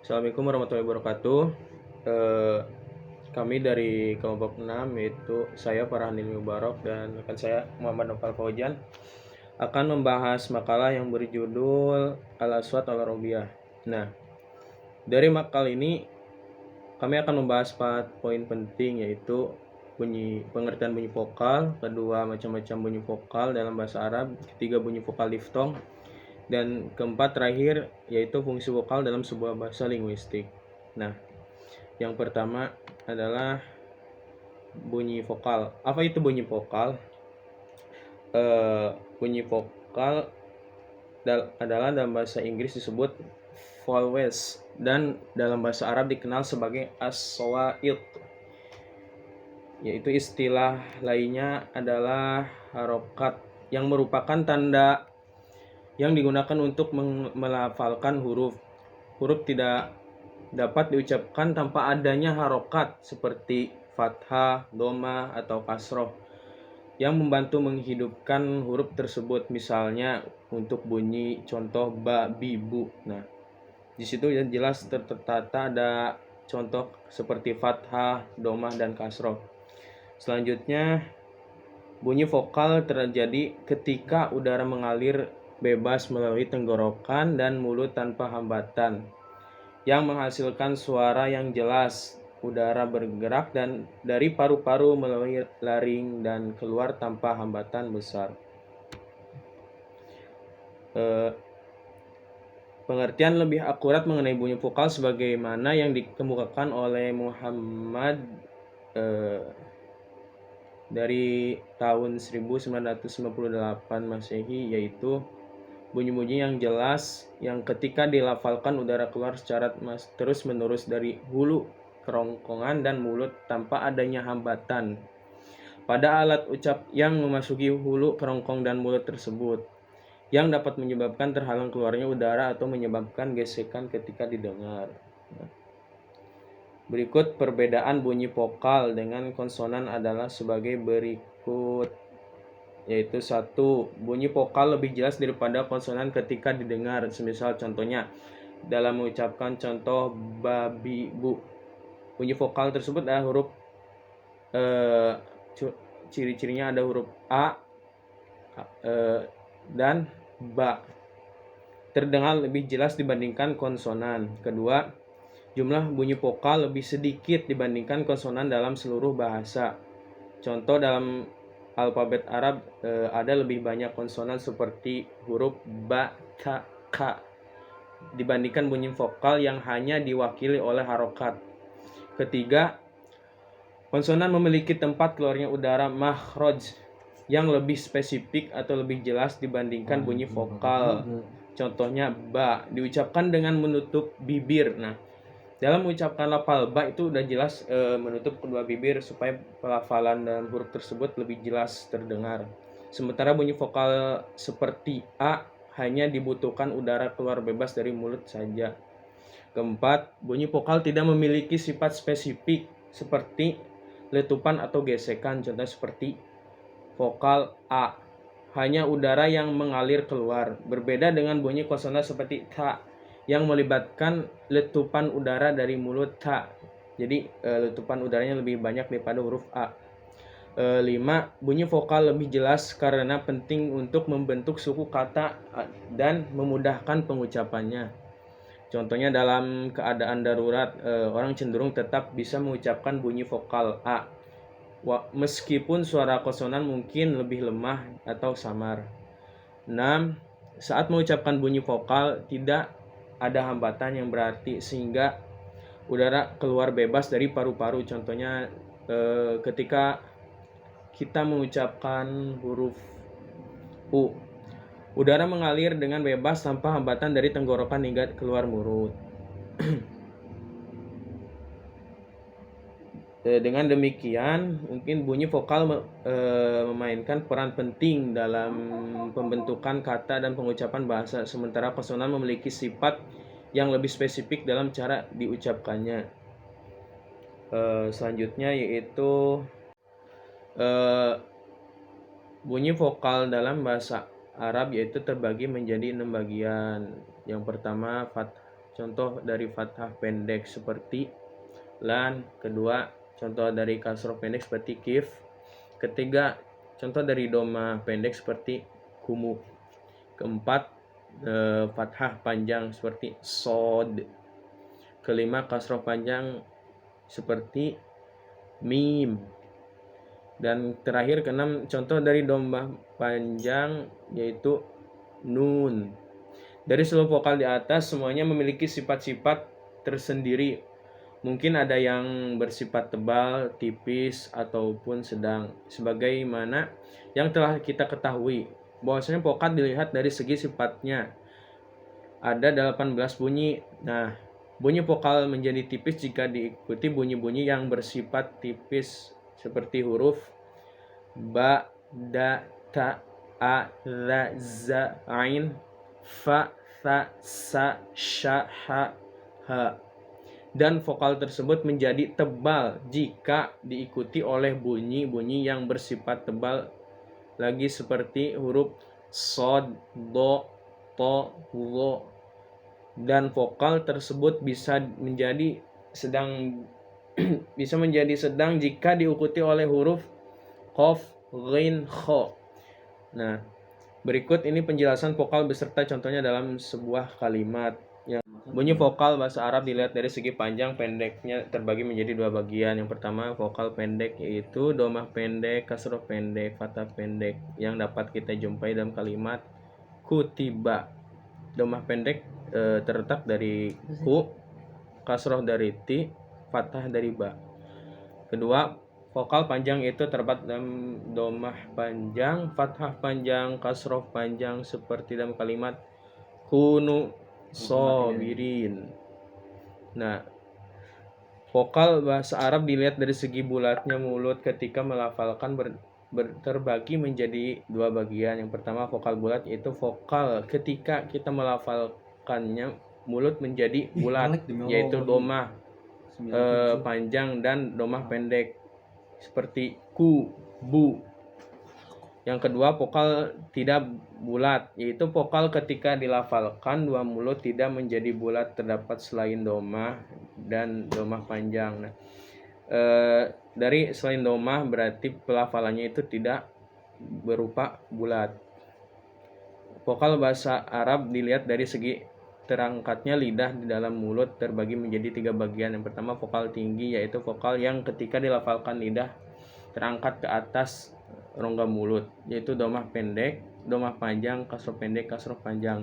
Assalamualaikum warahmatullahi wabarakatuh. Eh, Kami dari kelompok 6, yaitu saya Farhan Mubarok dan rekan saya Muhammad Nopal Faujan, akan membahas makalah yang berjudul Al-Aswat Al-Arabiyah. Nah, dari makalah ini kami akan membahas 4 poin penting, yaitu pengertian bunyi vokal, kedua macam-macam bunyi vokal dalam bahasa Arab, ketiga bunyi vokal diftong, dan keempat terakhir yaitu fungsi vokal dalam sebuah bahasa linguistik. Nah, yang pertama adalah bunyi vokal. Apa itu bunyi vokal? Bunyi vokal adalah dalam bahasa Inggris disebut vowels dan dalam bahasa Arab dikenal sebagai as-sawa'id. Yaitu istilah lainnya adalah harokat yang merupakan tanda yang digunakan untuk melafalkan huruf. Huruf tidak dapat diucapkan tanpa adanya harokat seperti fathah, doma, atau kasroh yang membantu menghidupkan huruf tersebut. Misalnya untuk bunyi contoh ba, bi, bu. Nah, di situ jelas tertata ada contoh seperti fathah, domah, dan kasroh. Selanjutnya, bunyi vokal terjadi ketika udara mengalir bebas melalui tenggorokan dan mulut tanpa hambatan, yang menghasilkan suara yang jelas. Udara bergerak dan dari paru-paru melalui laring dan keluar tanpa hambatan besar. Pengertian lebih akurat mengenai bunyi vokal sebagaimana yang dikemukakan oleh Muhammad dari tahun 1998 Masehi, yaitu bunyi-bunyi yang jelas yang ketika dilafalkan udara keluar secara terus-menerus dari hulu, kerongkongan, dan mulut tanpa adanya hambatan pada alat ucap yang memasuki hulu, kerongkong, dan mulut tersebut, yang dapat menyebabkan terhalang keluarnya udara atau menyebabkan gesekan ketika didengar. Berikut perbedaan bunyi vokal dengan konsonan adalah sebagai berikut, yaitu 1. Bunyi vokal lebih jelas daripada konsonan ketika didengar. Semisal contohnya dalam mengucapkan contoh babi, bu, bunyi vokal tersebut adalah huruf ciri-cirinya ada huruf a dan ba, terdengar lebih jelas dibandingkan konsonan. Kedua, jumlah bunyi vokal lebih sedikit dibandingkan konsonan dalam seluruh bahasa. Contoh, dalam alfabet Arab ada lebih banyak konsonan seperti huruf ba, ta, ka dibandingkan bunyi vokal yang hanya diwakili oleh harokat. Ketiga, konsonan memiliki tempat keluarnya udara makhraj yang lebih spesifik atau lebih jelas dibandingkan bunyi vokal. Contohnya ba diucapkan dengan menutup bibir. Nah, dalam mengucapkan lafal ba itu udah jelas menutup kedua bibir supaya pelafalan dalam huruf tersebut lebih jelas terdengar. Sementara bunyi vokal seperti a hanya dibutuhkan udara keluar bebas dari mulut saja. Keempat, bunyi vokal tidak memiliki sifat spesifik seperti letupan atau gesekan. Contoh seperti vokal a, hanya udara yang mengalir keluar. Berbeda dengan bunyi konsonan seperti ta yang melibatkan letupan udara dari mulut ta. Jadi letupan udaranya lebih banyak daripada huruf a. 5. Bunyi vokal lebih jelas karena penting untuk membentuk suku kata dan memudahkan pengucapannya. Contohnya dalam keadaan darurat, orang cenderung tetap bisa mengucapkan bunyi vokal a, meskipun suara konsonan mungkin lebih lemah atau samar. 6. Saat mengucapkan bunyi vokal tidak ada hambatan yang berarti sehingga udara keluar bebas dari paru-paru. Contohnya ketika kita mengucapkan huruf U, udara mengalir dengan bebas tanpa hambatan dari tenggorokan hingga keluar mulut. Dengan demikian, mungkin bunyi vokal memainkan peran penting dalam pembentukan kata dan pengucapan bahasa, sementara konsonan memiliki sifat yang lebih spesifik dalam cara diucapkannya. Selanjutnya yaitu bunyi vokal dalam bahasa Arab, yaitu terbagi menjadi 6 bagian. Yang pertama contoh dari fathah pendek seperti lan. Kedua, contoh dari kasroh pendek seperti kif. Ketiga, contoh dari doma pendek seperti kumu. Keempat, fathah panjang seperti sod. Kelima, kasroh panjang seperti mim. Dan terakhir, keenam, contoh dari doma panjang yaitu nun. Dari seluruh vokal di atas semuanya memiliki sifat-sifat tersendiri. Mungkin ada yang bersifat tebal, tipis, ataupun sedang. Sebagaimana yang telah kita ketahui, bahwasanya vokal dilihat dari segi sifatnya. Ada 18 bunyi. Nah, bunyi vokal menjadi tipis jika diikuti bunyi-bunyi yang bersifat tipis seperti huruf ba, da, ta, a, la, za, ain, fa, tha, sa, sha, ha, ha. Dan vokal tersebut menjadi tebal jika diikuti oleh bunyi-bunyi yang bersifat tebal lagi seperti huruf sod, do, to, lo. Dan vokal tersebut bisa menjadi sedang bisa menjadi sedang jika diikuti oleh huruf qaf, ghin, kha. Nah, berikut ini penjelasan vokal beserta contohnya dalam sebuah kalimat. Bunyi vokal bahasa Arab dilihat dari segi panjang pendeknya terbagi menjadi dua bagian. Yang pertama, vokal pendek yaitu domah pendek, kasroh pendek, fathah pendek yang dapat kita jumpai dalam kalimat kutiba. Domah pendek terletak dari ku, kasroh dari ti, fathah dari ba. Kedua, vokal panjang itu terdapat dalam domah panjang, fathah panjang, kasroh panjang seperti dalam kalimat kunu sobirin. Nah, vokal bahasa Arab dilihat dari segi bulatnya mulut ketika melafalkan terbagi menjadi dua bagian. Yang pertama, vokal bulat yaitu vokal ketika kita melafalkannya mulut menjadi bulat, yaitu domah panjang dan domah pendek seperti ku, bu. Yang kedua, vokal tidak bulat, yaitu vokal ketika dilafalkan dua mulut tidak menjadi bulat terdapat selain domah dan domah panjang. Nah, dari selain domah berarti pelafalannya itu tidak berupa bulat. Vokal bahasa Arab dilihat dari segi terangkatnya lidah di dalam mulut terbagi menjadi tiga bagian. Yang pertama, vokal tinggi, yaitu vokal yang ketika dilafalkan lidah terangkat ke atas rongga mulut, yaitu domah pendek, domah panjang, kasroh pendek, kasroh panjang.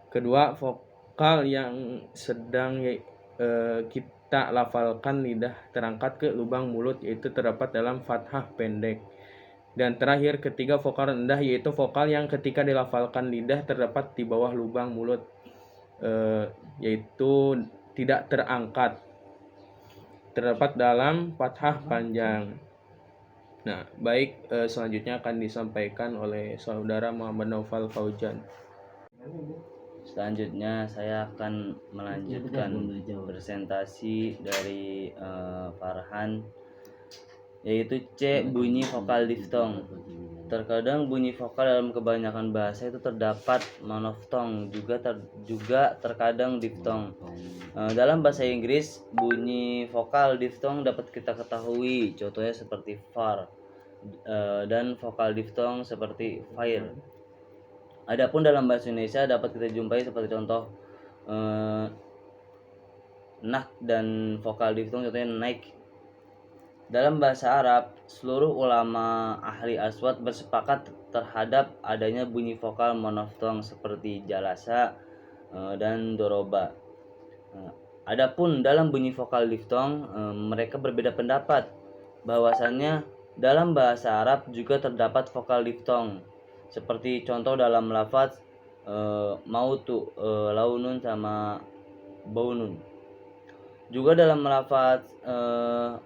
Kedua, vokal yang sedang kita lafalkan lidah terangkat ke lubang mulut, yaitu terdapat dalam fathah pendek. Dan terakhir, ketiga, vokal rendah, yaitu vokal yang ketika dilafalkan lidah terdapat di bawah lubang mulut, yaitu tidak terangkat, terdapat dalam fathah panjang. Nah, baik, selanjutnya akan disampaikan oleh saudara Muhammad Naufal Fauzan. Selanjutnya saya akan melanjutkan presentasi dari Farhan, yaitu C, bunyi vokal diftong. Terkadang bunyi vokal dalam kebanyakan bahasa itu terdapat monoftong, juga terkadang diftong. Dalam bahasa Inggris, bunyi vokal diftong dapat kita ketahui, contohnya seperti far, dan vokal diftong seperti fire. Adapun dalam bahasa Indonesia dapat kita jumpai seperti contoh nak dan vokal diftong contohnya naik. Dalam bahasa Arab, seluruh ulama ahli aswad bersepakat terhadap adanya bunyi vokal monoftong seperti jalasa dan doroba. Adapun dalam bunyi vokal diftong, mereka berbeda pendapat bahwasannya dalam bahasa Arab juga terdapat vokal diftong, seperti contoh dalam lafaz mautu, launun sama baunun. Juga dalam lafaz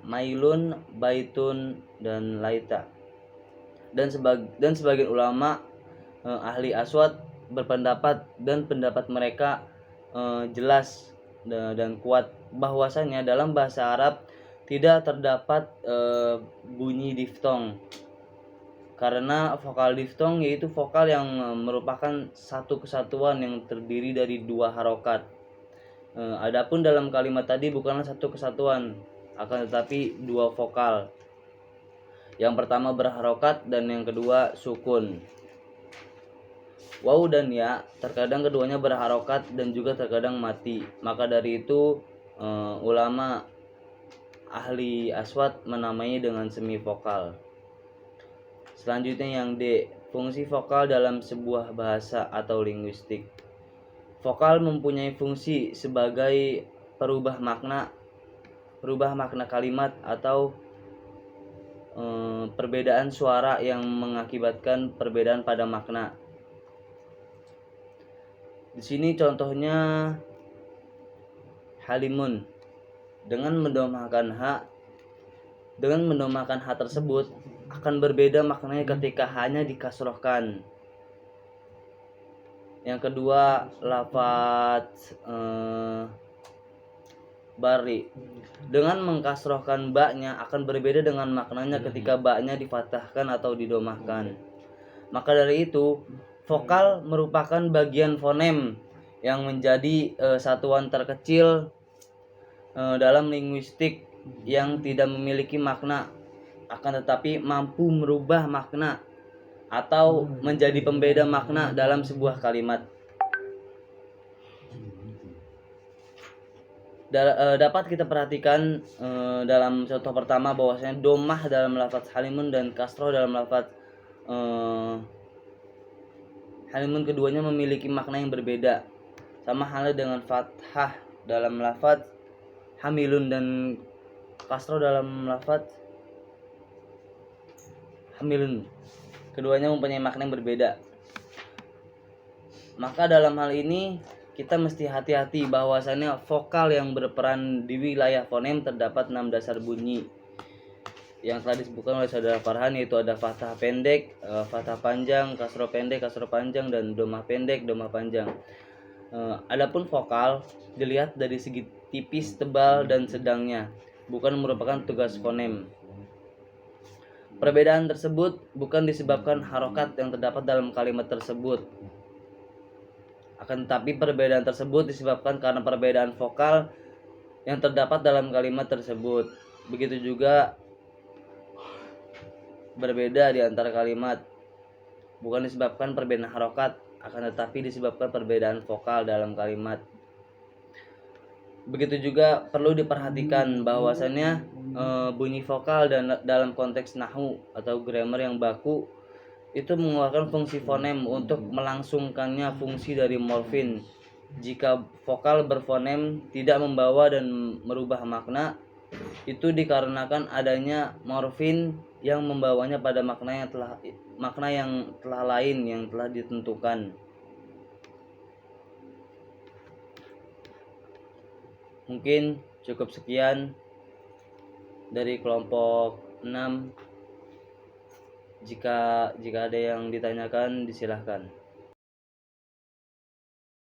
mailun, baitun, dan laita. Dan sebagian ulama ahli aswad berpendapat dan pendapat mereka jelas dan kuat bahwasanya dalam bahasa Arab tidak terdapat bunyi diftong, karena vokal diftong yaitu vokal yang merupakan satu kesatuan yang terdiri dari dua harokat, Adapun dalam kalimat tadi bukanlah satu kesatuan, akan tetapi dua vokal. Yang pertama berharokat dan yang kedua sukun. Waw dan ya terkadang keduanya berharokat dan juga terkadang mati. Maka dari itu ulama ahli aswat menamai dengan semivokal. Selanjutnya yang D, fungsi vokal dalam sebuah bahasa atau linguistik. Vokal mempunyai fungsi sebagai perubah makna kalimat atau perbedaan suara yang mengakibatkan perbedaan pada makna. Di sini contohnya halimun dengan mendomahkan H tersebut akan berbeda maknanya ketika hanya dikasrohkan. Yang kedua lafaz bari dengan mengkasrohkan baknya akan berbeda dengan maknanya ketika baknya difathahkan atau didomahkan. Maka dari itu vokal merupakan bagian fonem yang menjadi satuan terkecil dalam linguistik yang tidak memiliki makna, akan tetapi mampu merubah makna atau menjadi pembeda makna dalam sebuah kalimat. Dapat kita perhatikan dalam contoh pertama bahwasanya domah dalam lafaz halimun dan kasroh dalam lafaz halimun keduanya memiliki makna yang berbeda. Sama halnya dengan fathah dalam lafaz hamilun dan kasroh dalam lafaz hamilun. Keduanya mempunyai makna yang berbeda. Maka dalam hal ini kita mesti hati-hati bahwasannya vokal yang berperan di wilayah fonem terdapat 6 dasar bunyi yang telah disebutkan oleh saudara Farhan, yaitu ada fathah pendek, fathah panjang, kasroh pendek, kasroh panjang, dan domah pendek, domah panjang. Adapun vokal dilihat dari segi tipis, tebal, dan sedangnya, bukan merupakan tugas fonem. Perbedaan tersebut bukan disebabkan harokat yang terdapat dalam kalimat tersebut, akan tetapi perbedaan tersebut disebabkan karena perbedaan vokal yang terdapat dalam kalimat tersebut. Begitu juga berbeda di antara kalimat, bukan disebabkan perbedaan harokat, akan tetapi disebabkan perbedaan vokal dalam kalimat. Begitu juga perlu diperhatikan bahwasannya bunyi vokal dan dalam konteks nahwu atau grammar yang baku itu mengeluarkan fungsi fonem untuk melangsungkannya fungsi dari morfin. Jika vokal berfonem tidak membawa dan merubah makna, itu dikarenakan adanya morfin yang membawanya pada makna yang telah lain yang telah ditentukan. Mungkin cukup sekian dari kelompok 6. Jika ada yang ditanyakan, disilahkan.